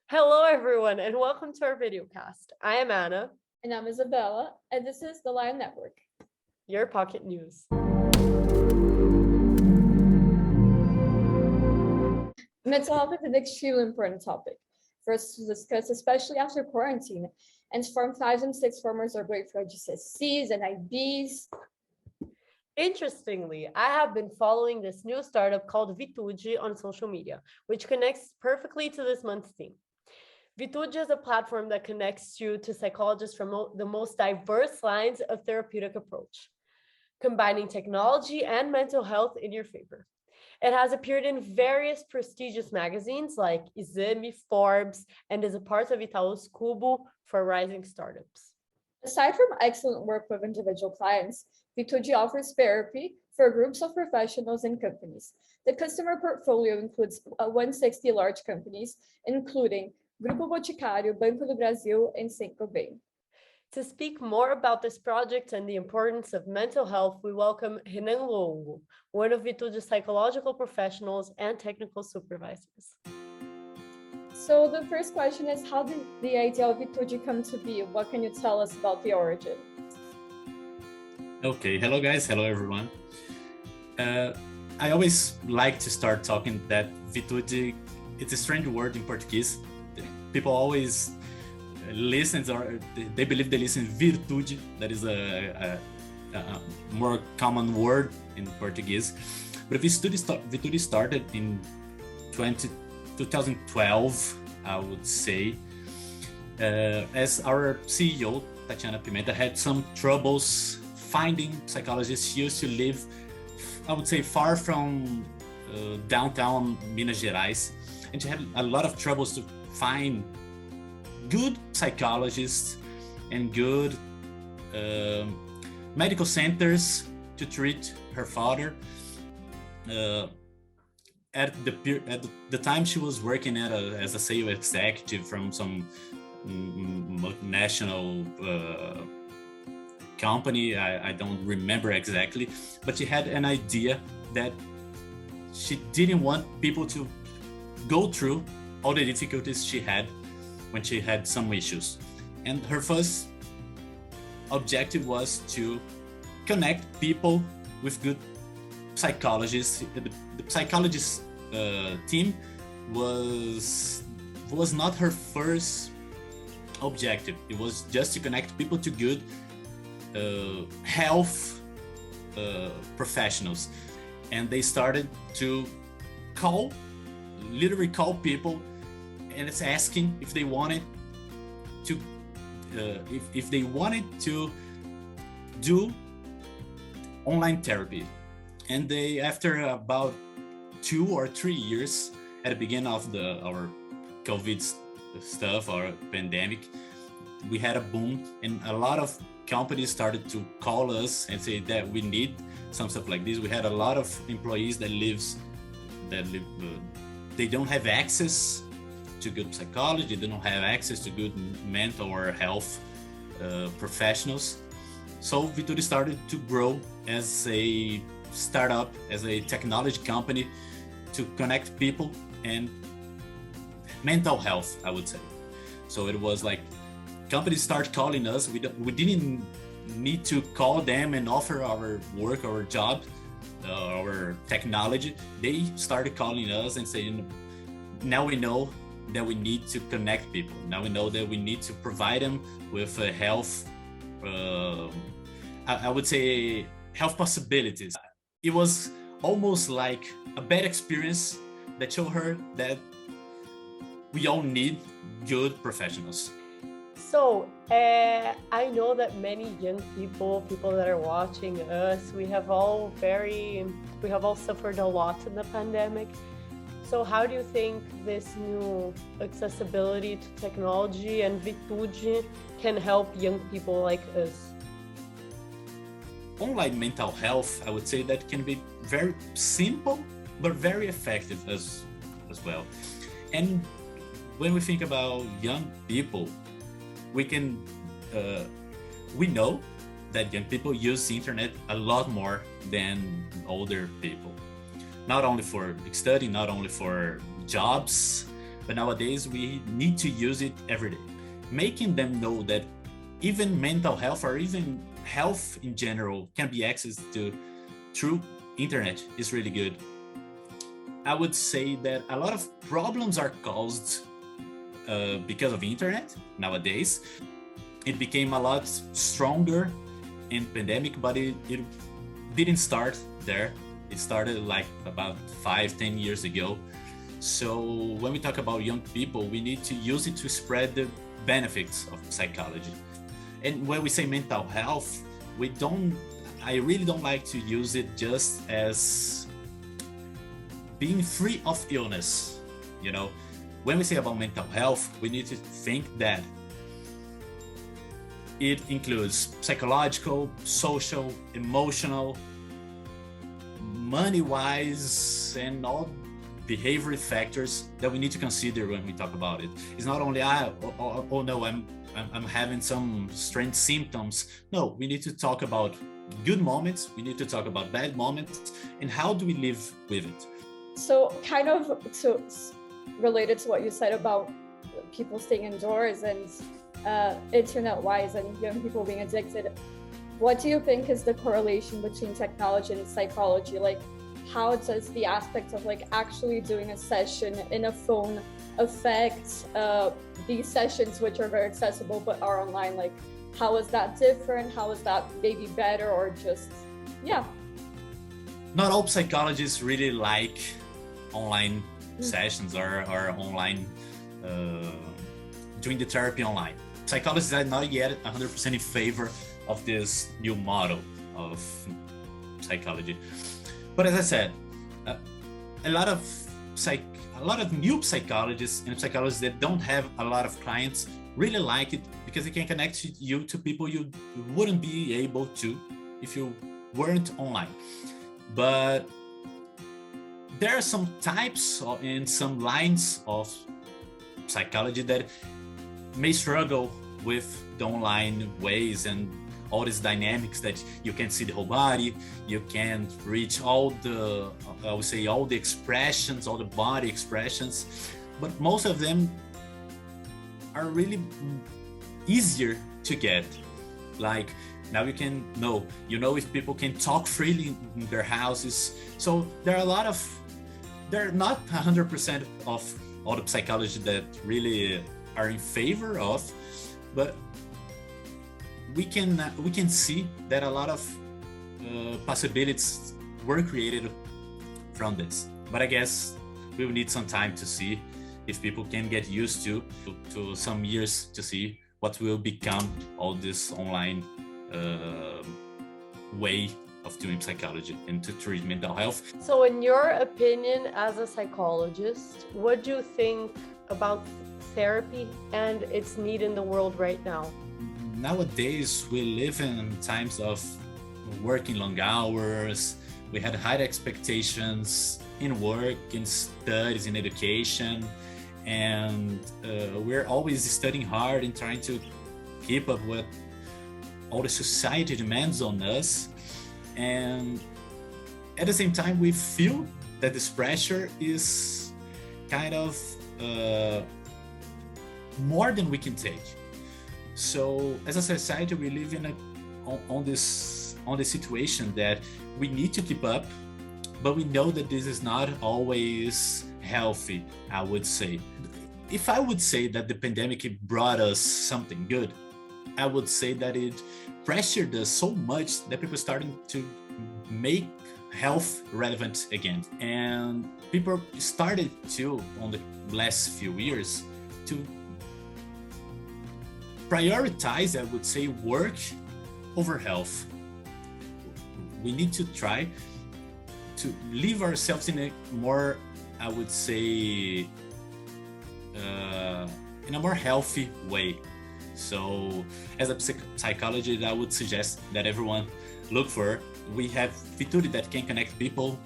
Hello, everyone, and welcome to our video cast. I am Anna, And I'm Isabella, and this is the Lion Network. your pocket news. Mental health is an extremely important topic for us to discuss, especially after quarantine. And from 5 and 6 formers are great for GCSEs and IBs. Interestingly, I have been following this new startup called Vittude on social media, which connects perfectly to this month's theme. Vittude is a platform that connects you to psychologists from the most diverse lines of therapeutic approach, combining technology and mental health in your favor. It has appeared in various prestigious magazines like Exame, Forbes, and is a part of Itaú's Cubo for rising startups. Aside from excellent work with individual clients, Vittude offers therapy for groups of professionals and companies. The customer portfolio includes 160 large companies, including Grupo Boticário, Banco do Brasil, and Saint-Gobain. To speak more about this project and the importance of mental health, we welcome Renan Longo, one of Vittude's psychological professionals and technical supervisors. So the first question is, how did the idea of Vittude come to be? What can you tell us about the origin? Okay, hello guys, hello everyone. I always like to start talking that Vittude, it's a strange word in Portuguese. People always listen, or they believe they listen virtude, that is a more common word in Portuguese. But Vittude started in 2012, I would say, as our CEO, Tatiana Pimenta, had some troubles finding psychologists. She used to live, I would say, far from downtown Minas Gerais, and she had a lot of troubles to find good psychologists and good medical centers to treat her father. At the time, she was working as a sales executive from some multinational company. I don't remember exactly, but she had an idea that she didn't want people to go through all the difficulties she had when she had some issues. And her first objective was to connect people with good psychologists. The psychologist team was not her first objective. It was just to connect people to good health professionals. And they started to literally call people, and it's asking if they wanted to if they wanted to do online therapy. And they, after about 2 or 3 years at the beginning of our COVID stuff, our pandemic, we had a boom, and a lot of companies started to call us and say that we need some stuff like this. We had a lot of employees that they don't have access to good psychology, they don't have access to good mental or health professionals. So Vittude started to grow as a startup, as a technology company, to connect people and mental health, I would say. So it was like companies start calling us. We didn't need to call them and offer our work, our job, our technology. They started calling us and saying, now we know that we need to connect people. Now we know that we need to provide them with health, I would say, health possibilities. It was almost like a bad experience that showed her that we all need good professionals. So, I know that many young people that are watching us, we have all suffered a lot in the pandemic. So how do you think this new accessibility to technology and Vittude can help young people like us? Online mental health, I would say that can be very simple, but very effective as well. And when we think about young people, we know that young people use the internet a lot more than older people. Not only for studying, not only for jobs, but nowadays we need to use it every day. Making them know that even mental health or even health in general can be accessed to through internet is really good. I would say that a lot of problems are caused because of internet nowadays. It became a lot stronger in pandemic, but it didn't start there. It started like about 5-10 years ago. So when we talk about young people, we need to use it to spread the benefits of psychology. And when we say mental health, I really don't like to use it just as being free of illness. You know, when we say about mental health, we need to think that it includes psychological, social, emotional, money-wise, and all behavioral factors that we need to consider when we talk about it. It's not only oh no, I'm having some strange symptoms. No, we need to talk about good moments, we need to talk about bad moments, and how do we live with it. So kind of related to what you said about people staying indoors and internet-wise and young people being addicted, what do you think is the correlation between technology and psychology? Like, how does the aspect of like actually doing a session in a phone affect these sessions, which are very accessible but are online? Like, how is that different? How is that maybe better, or just, yeah? Not all psychologists really like online sessions or online doing the therapy online. Psychologists are not yet 100% in favor of this new model of psychology. But as I said, a lot of new psychologists and psychologists that don't have a lot of clients really like it because it can connect you to people you wouldn't be able to if you weren't online. But there are some types and some lines of psychology that may struggle with the online ways and all these dynamics that you can see the whole body, you can reach all the, I would say, all the expressions, all the body expressions, but most of them are really easier to get. Like, now you know if people can talk freely in their houses. So there are not 100% of all the psychology that really are in favor of, but we can see that a lot of possibilities were created from this. But I guess we will need some time to see if people can get used to some years to see what will become all this online way of doing psychology and to treat mental health. So in your opinion, as a psychologist, what do you think about therapy and its need in the world right now? Nowadays, we live in times of working long hours. We had high expectations in work, in studies, in education, and we're always studying hard and trying to keep up with all the society demands on us. And at the same time, we feel that this pressure is kind of more than we can take. So as a society, we live on this situation that we need to keep up, but we know that this is not always healthy, I would say. If I would say that the pandemic brought us something good, I would say that it pressured us so much that people are starting to make health relevant again. And people started to, on the last few years, to prioritize, I would say, work over health. We need to try to live ourselves in a more, I would say, in a more healthy way. So as a psychologist, I would suggest that everyone look for. We have Vittude that can connect people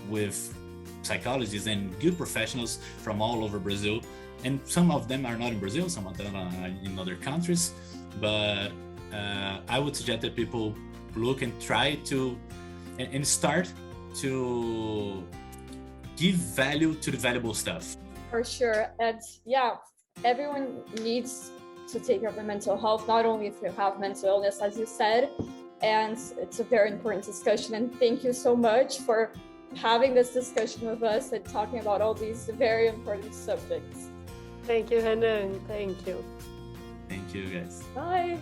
with psychologists and good professionals from all over Brazil. And some of them are not in Brazil, some of them are in other countries. But I would suggest that people look and try to and start to give value to the valuable stuff. For sure. And yeah, everyone needs to take care of their mental health, not only if you have mental illness, as you said. And it's a very important discussion. And thank you so much for having this discussion with us and talking about all these very important subjects. Thank you, Hannah, and thank you. Thank you, guys. Bye.